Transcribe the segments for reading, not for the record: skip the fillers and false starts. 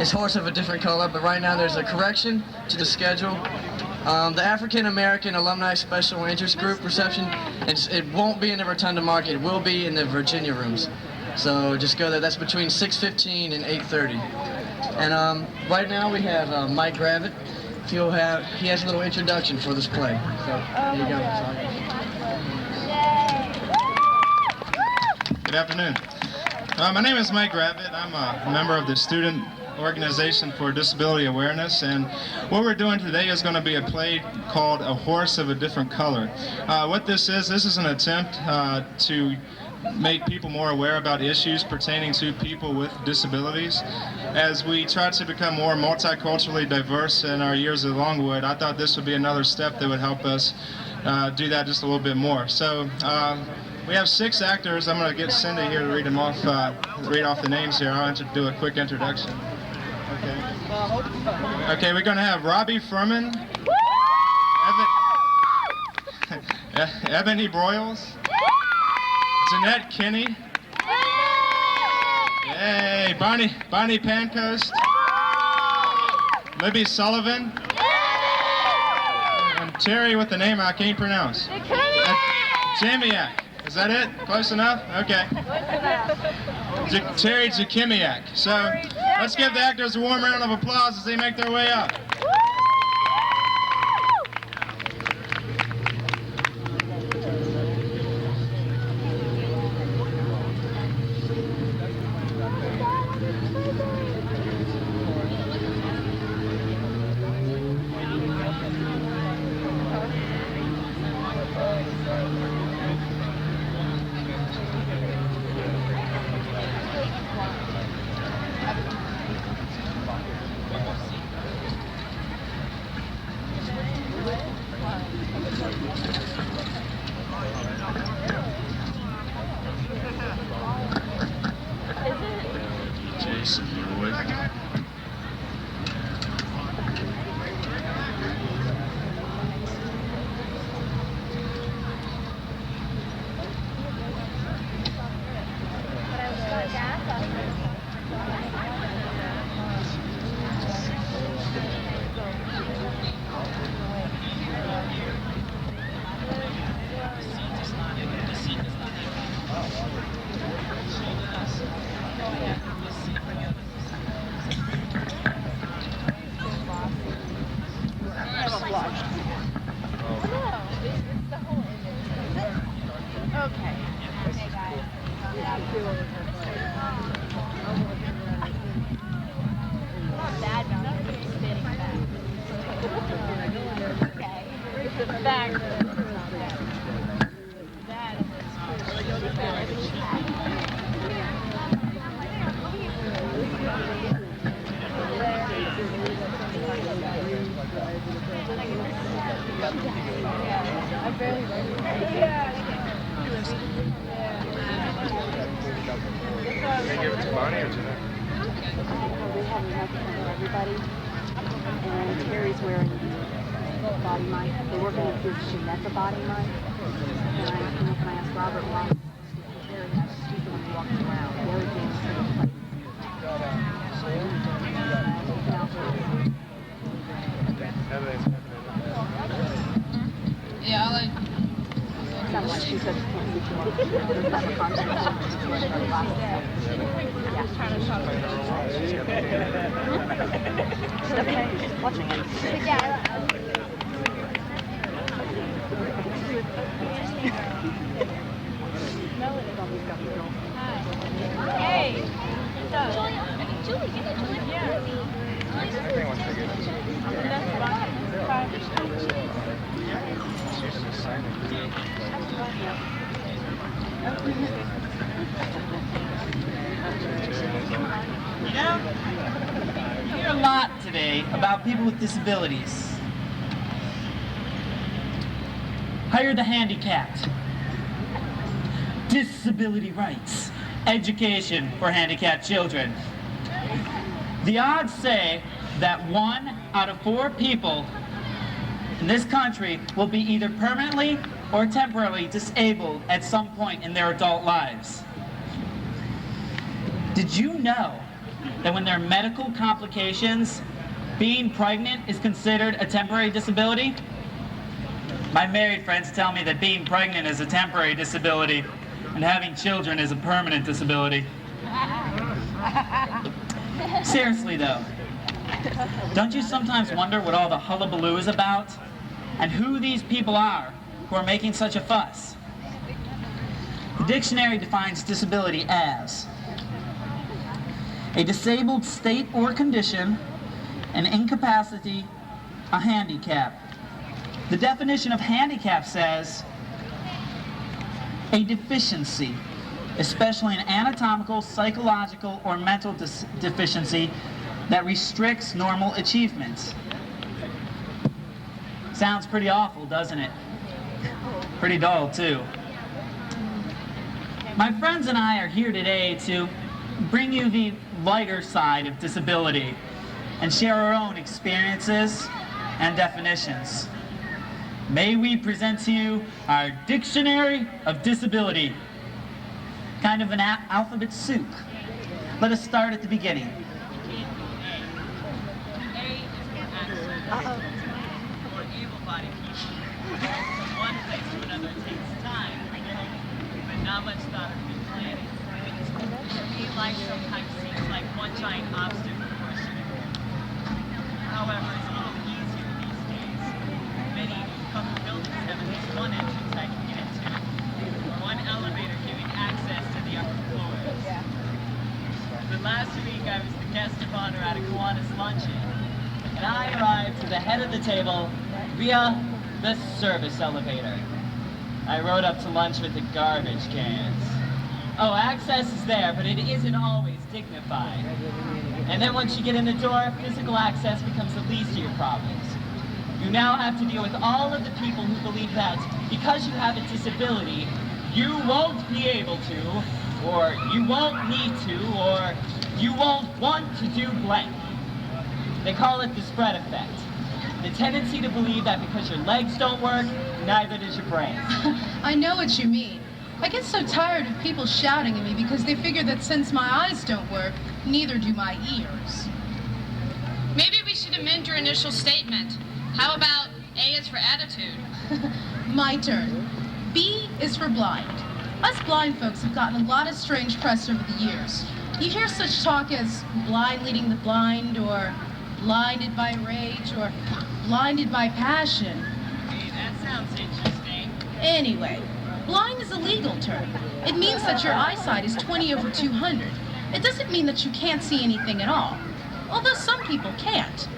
is horse of a different color, but right now there's a correction to the schedule. The African American Alumni Special Interest Group reception, it won't be in the Rotunda Market, it will be in the Virginia rooms. So just go there, that's between 6:15 and 8:30. And right now we have Mike Gravitt. He has a little introduction for this play. So here you go. Good afternoon. My name is Mike Gravitt. I'm a member of the Student Organization for Disability Awareness, and what we're doing today is going to be a play called A Horse of a Different Color. What this is an attempt to make people more aware about issues pertaining to people with disabilities. As we try to become more multiculturally diverse in our years at Longwood, I thought this would be another step that would help us do that just a little bit more. So we have 6 actors. I'm going to get Cindy here to read them off, read off the names here. I'll do a quick introduction. Okay, we're going to have Robbie Furman, Ebony Broyles, Jeanette Kinney, yay, Bonnie Pancoast, Libby Sullivan, and Terry with the name I can't pronounce. Jamiak. Is that it? Close enough? Okay. Terry Jakimiak. So let's give the actors a warm round of applause as they make their way up. Jason, you're with me. Everybody, and Terry's wearing body mic. They were going to give Jeanette the body mic, and I asked Robert why Terry has to stupid when he walks around. The other thing is yeah, I like. That's why she said she can't see too much. There's have a concert. Yeah. Watching it. Hey. Julie, get it, Julie. Yeah. Everything wants to get You know, you hear a lot today about people with disabilities. Hire the handicapped. Disability rights. Education for handicapped children. The odds say that 1 out of 4 people in this country will be either permanently or temporarily disabled at some point in their adult lives. Did you know that when there are medical complications, being pregnant is considered a temporary disability? My married friends tell me that being pregnant is a temporary disability and having children is a permanent disability. Seriously though, don't you sometimes wonder what all the hullabaloo is about? And who these people are who are making such a fuss? The dictionary defines disability as a disabled state or condition, an incapacity, a handicap. The definition of handicap says a deficiency, especially an anatomical, psychological, or mental deficiency that restricts normal achievements. Sounds pretty awful, doesn't it? Pretty dull, too. My friends and I are here today to bring you the lighter side of disability and share our own experiences and definitions. May we present to you our Dictionary of Disability, kind of an alphabet soup. Let us start at the beginning. For able-bodied people, from one place to another takes time, but not much thought of good planning. For me, life sometimes seems like one giant obstacle course. However, it's a little easier these days. Many public buildings have at least one entrance I can get into, or one elevator giving access to the upper floors. But last week I was the guest of honor at a Kiwanis luncheon, and I arrived to the head of the table via the service elevator. I rode up to lunch with the garbage cans. Oh, access is there, but it isn't always dignified. And then once you get in the door, physical access becomes the least of your problems. You now have to deal with all of the people who believe that because you have a disability, you won't be able to, or you won't need to, or you won't want to do blank. They call it the spread effect. The tendency to believe that because your legs don't work, neither does your brain. I know what you mean. I get so tired of people shouting at me because they figure that since my eyes don't work, neither do my ears. Maybe we should amend your initial statement. How about A is for attitude? My turn. B is for blind. Us blind folks have gotten a lot of strange press over the years. You hear such talk as blind leading the blind, or blinded by rage, or blinded by passion. Hey, that sounds interesting. Anyway, blind is a legal term. It means that your eyesight is 20/200. It doesn't mean that you can't see anything at all, although some people can't.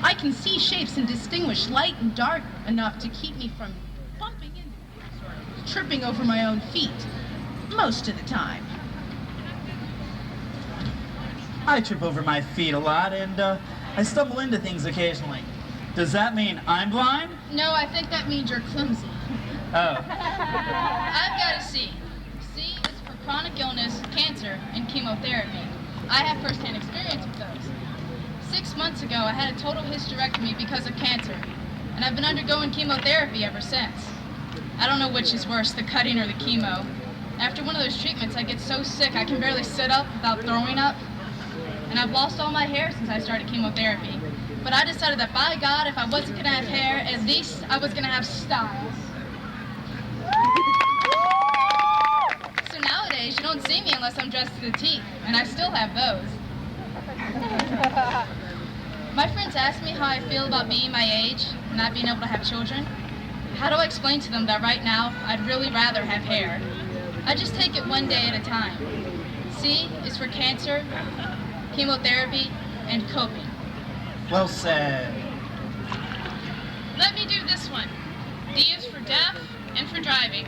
I can see shapes and distinguish light and dark enough to keep me from bumping into or tripping over my own feet, most of the time. I trip over my feet a lot, and I stumble into things occasionally. Does that mean I'm blind? No, I think that means you're clumsy. Oh. I've got a C. C is for chronic illness, cancer, and chemotherapy. I have first-hand experience with those. 6 months ago, I had a total hysterectomy because of cancer, and I've been undergoing chemotherapy ever since. I don't know which is worse, the cutting or the chemo. After one of those treatments, I get so sick I can barely sit up without throwing up. And I've lost all my hair since I started chemotherapy. But I decided that, by God, if I wasn't going to have hair, at least I was going to have style. So nowadays, you don't see me unless I'm dressed to the teeth, and I still have those. My friends ask me how I feel about being my age, and not being able to have children. How do I explain to them that right now, I'd really rather have hair? I just take it one day at a time. C is for cancer, chemotherapy, and coping. Well said. Let me do this one. D is for deaf and for driving.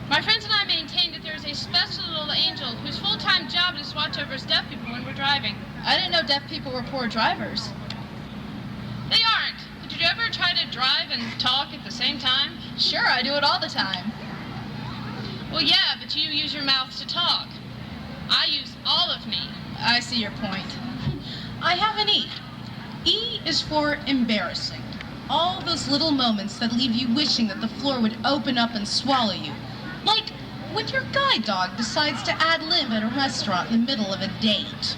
My friends and I maintain that there is a special little angel whose full-time job is to watch over us deaf people when we're driving. I didn't know deaf people were poor drivers. They aren't. Did you ever try to drive and talk at the same time? Sure, I do it all the time. Well, yeah, but you use your mouth to talk. I use all of me. I see your point. I have an E. E is for embarrassing. All those little moments that leave you wishing that the floor would open up and swallow you. Like when your guide dog decides to ad-lib at a restaurant in the middle of a date.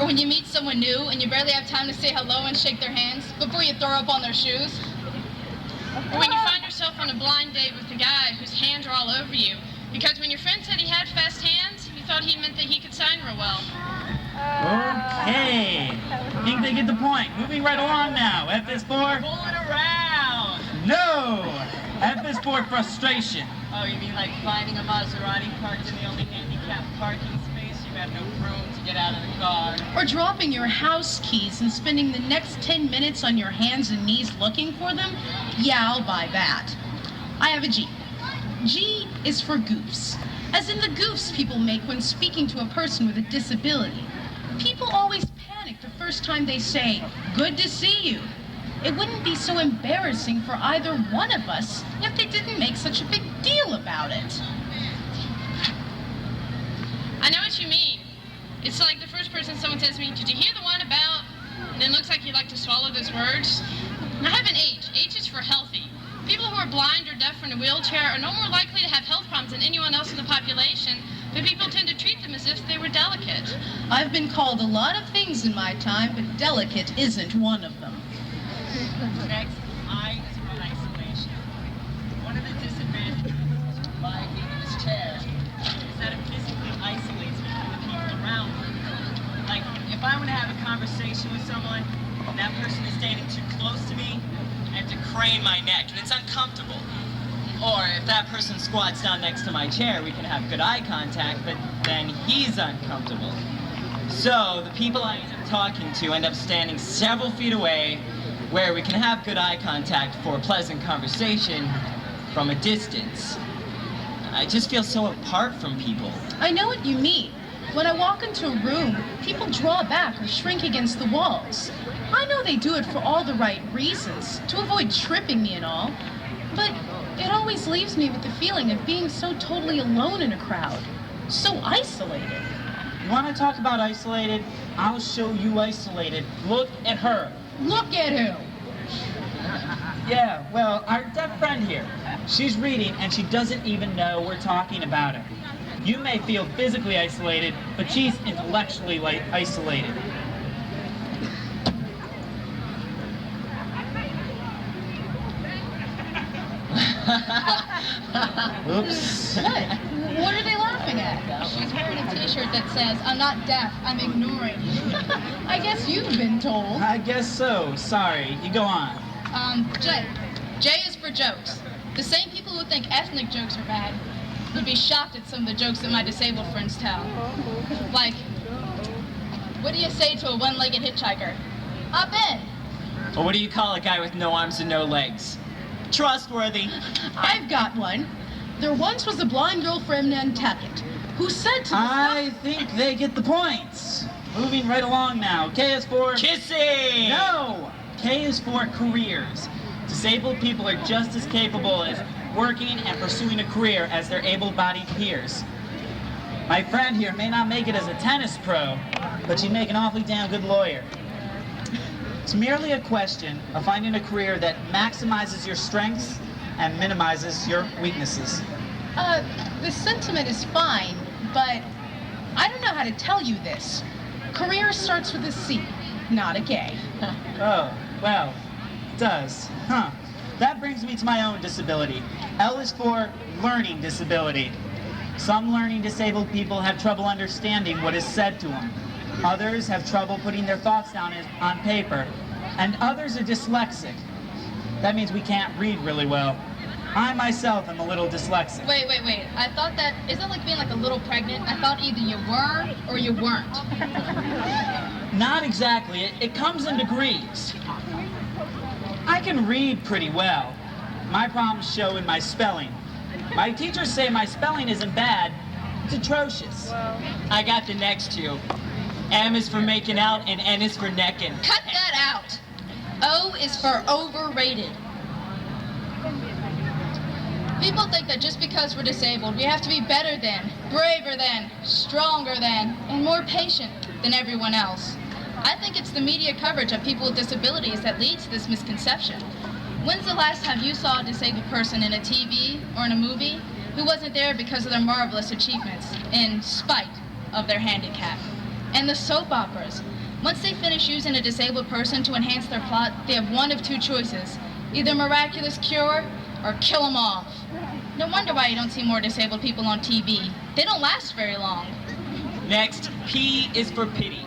Or when you meet someone new and you barely have time to say hello and shake their hands before you throw up on their shoes? Or when you find yourself on a blind date with a guy whose hands are all over you because when your friend said he had fast hands, you thought he meant that he could sign real well. Okay. I think they get the point. Moving right along now. F is for... Pulling around. No! F is for frustration. Oh, you mean like finding a Maserati parked in the only handicapped parking space? You have no room to get out of the car. Or dropping your house keys and spending the next 10 minutes on your hands and knees looking for them? Yeah, I'll buy that. I have a G. G is for goofs, as in the goofs people make when speaking to a person with a disability. People always panic the first time they say, "Good to see you." It wouldn't be so embarrassing for either one of us if they didn't make such a big deal about it. I know what you mean. It's like the first person someone says to me, "Did you hear the one about?" And then it looks like you like to swallow those words. I have an H. H is for healthy. People who are blind or deaf or in a wheelchair are no more likely to have health problems than anyone else in the population, but people tend to treat them as if they were delicate. I've been called a lot of things in my time, but delicate isn't one of them. Next, I is for isolation. One of the disadvantages of my being in this chair is that it physically isolates me from the people around me. Like, if I want to have a conversation with someone and that person is standing too close to me, I have to crane my neck, and it's uncomfortable. Or if that person squats down next to my chair, we can have good eye contact, but then he's uncomfortable. So the people I end up talking to end up standing several feet away where we can have good eye contact for a pleasant conversation from a distance. I just feel so apart from people. I know what you mean. When I walk into a room, people draw back or shrink against the walls. I know they do it for all the right reasons, to avoid tripping me and all, but it always leaves me with the feeling of being so totally alone in a crowd, so isolated. You want to talk about isolated? I'll show you isolated. Look at her. Look at who? Yeah, well, our deaf friend here. She's reading and she doesn't even know we're talking about her. You may feel physically isolated, but she's intellectually isolated. Oops. What are they laughing at? She's wearing a t-shirt that says, "I'm not deaf, I'm ignoring you." I guess you've been told. I guess so. Sorry. You go on. J. J is for jokes. The same people who think ethnic jokes are bad would be shocked at some of the jokes that my disabled friends tell. Like, what do you say to a one-legged hitchhiker? Hop in. Or what do you call a guy with no arms and no legs? Trustworthy. I've got one. There once was a blind girl from Nantucket who said to I think they get the points. Moving right along now. K is for... Kissing! No! K is for careers. Disabled people are just as capable as working and pursuing a career as their able-bodied peers. My friend here may not make it as a tennis pro, but she'd make an awfully damn good lawyer. It's merely a question of finding a career that maximizes your strengths and minimizes your weaknesses. the sentiment is fine, but I don't know how to tell you this. Career starts with a C, not a K. Oh, well, it does. Huh. That brings me to my own disability. L is for learning disability. Some learning disabled people have trouble understanding what is said to them. Others have trouble putting their thoughts down on paper. And others are dyslexic. That means we can't read really well. I myself am a little dyslexic. Wait. I thought that, is that like being like a little pregnant? I thought either you were or you weren't. Not exactly. It comes in degrees. I can read pretty well. My problems show in my spelling. My teachers say my spelling isn't bad. It's atrocious. I got the next two. M is for making out and N is for necking. Cut that out. O is for overrated. People think that just because we're disabled, we have to be better than, braver than, stronger than, and more patient than everyone else. I think it's the media coverage of people with disabilities that leads to this misconception. When's the last time you saw a disabled person in a TV or in a movie who wasn't there because of their marvelous achievements, in spite of their handicap? And the soap operas. Once they finish using a disabled person to enhance their plot, they have one of two choices. Either miraculous cure or kill them off. No wonder why you don't see more disabled people on TV. They don't last very long. Next, P is for pity.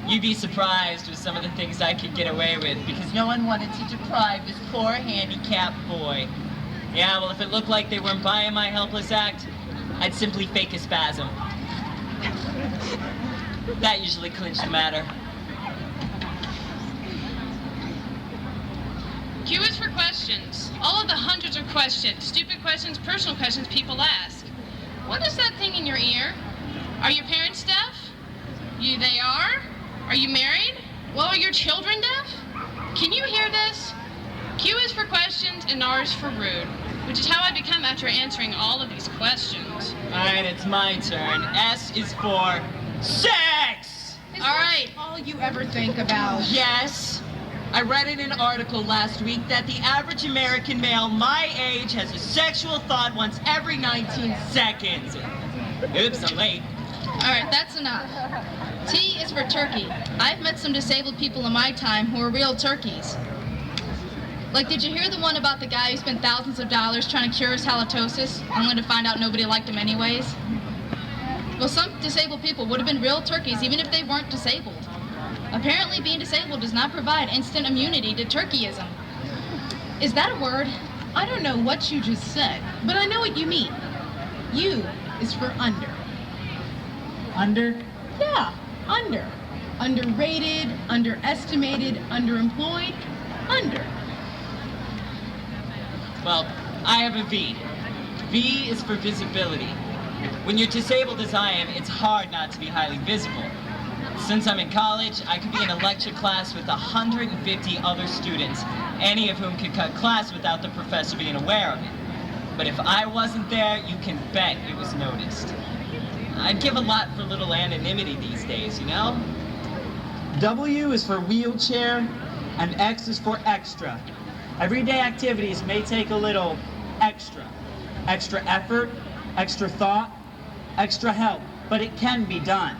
You'd be surprised with some of the things I could get away with because no one wanted to deprive this poor handicapped boy. Yeah, well, if it looked like they weren't buying my helpless act, I'd simply fake a spasm. That usually clinched the matter. Q is for questions. All of the hundreds of questions, stupid questions, personal questions people ask. What is that thing in your ear? Are your parents deaf? They are? Are you married? Well, are your children deaf? Can you hear this? Q is for questions and R is for rude, which is how I become after answering all of these questions. All right, it's my turn. S is for sex! All right. All you ever think about. Yes. I read in an article last week that the average American male my age has a sexual thought once every 19 seconds. Oops, I'm late. All right, that's enough. T is for turkey. I've met some disabled people in my time who are real turkeys. Like, did you hear the one about the guy who spent thousands of dollars trying to cure his halitosis, only to find out nobody liked him anyways? Well, some disabled people would have been real turkeys even if they weren't disabled. Apparently, being disabled does not provide instant immunity to turkeyism. Is that a word? I don't know what you just said, but I know what you mean. U is for under. Under? Yeah, under. Underrated, underestimated, underemployed, under. Well, I have a V. V is for visibility. When you're disabled as I am, it's hard not to be highly visible. Since I'm in college, I could be in a lecture class with 150 other students, any of whom could cut class without the professor being aware of it. But if I wasn't there, you can bet it was noticed. I'd give a lot for little anonymity these days, you know? W is for wheelchair, and X is for extra. Everyday activities may take a little extra. Extra effort, extra thought, extra help, but it can be done.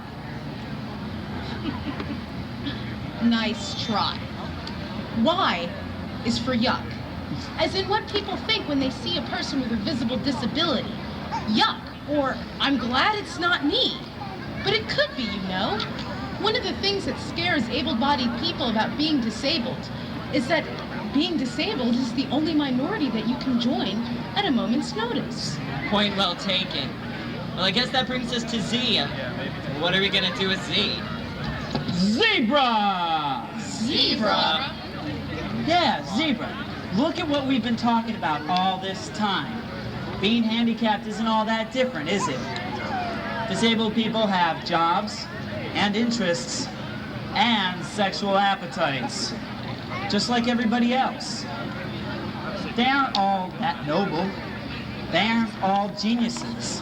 Nice try. Y is for yuck. As in what people think when they see a person with a visible disability. Yuck, or I'm glad it's not me. But it could be, you know. One of the things that scares able-bodied people about being disabled is that being disabled is the only minority that you can join at a moment's notice. Point well taken. Well, I guess that brings us to Z. What are we gonna do with Z? Zebra! Zebra? Yeah, zebra. Look at what we've been talking about all this time. Being handicapped isn't all that different, is it? Disabled people have jobs and interests and sexual appetites, just like everybody else. They aren't all that noble. They aren't all geniuses.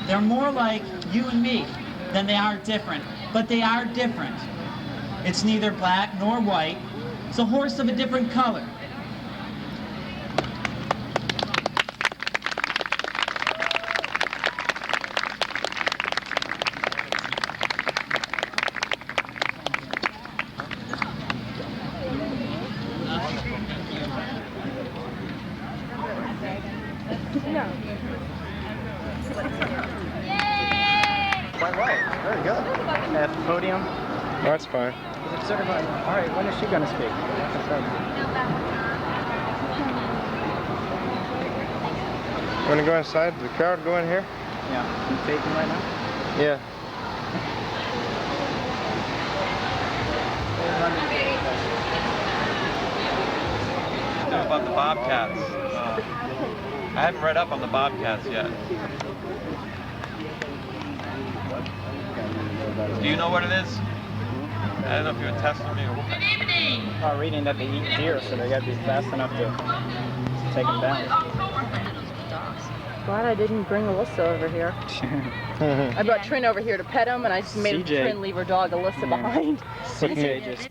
They're more like you and me than they are different, but they are different. It's neither black nor white. It's a horse of a different color. Quite well. Very good. At the podium. That's fine. Is it certified? All right, when is she going to speak? You want to go inside? The crowd go in here? Yeah. You taking right now? Yeah. About the Bobcats. I haven't read up on the Bobcats yet. Do you know what it is? I don't know if you were testing me or what. I'm reading that they eat deer, so they got to be fast enough to take them down. Glad I didn't bring Alyssa over here. I brought Trin over here to pet him, and I just made CJ. Trin leave her dog Alyssa behind. CJ just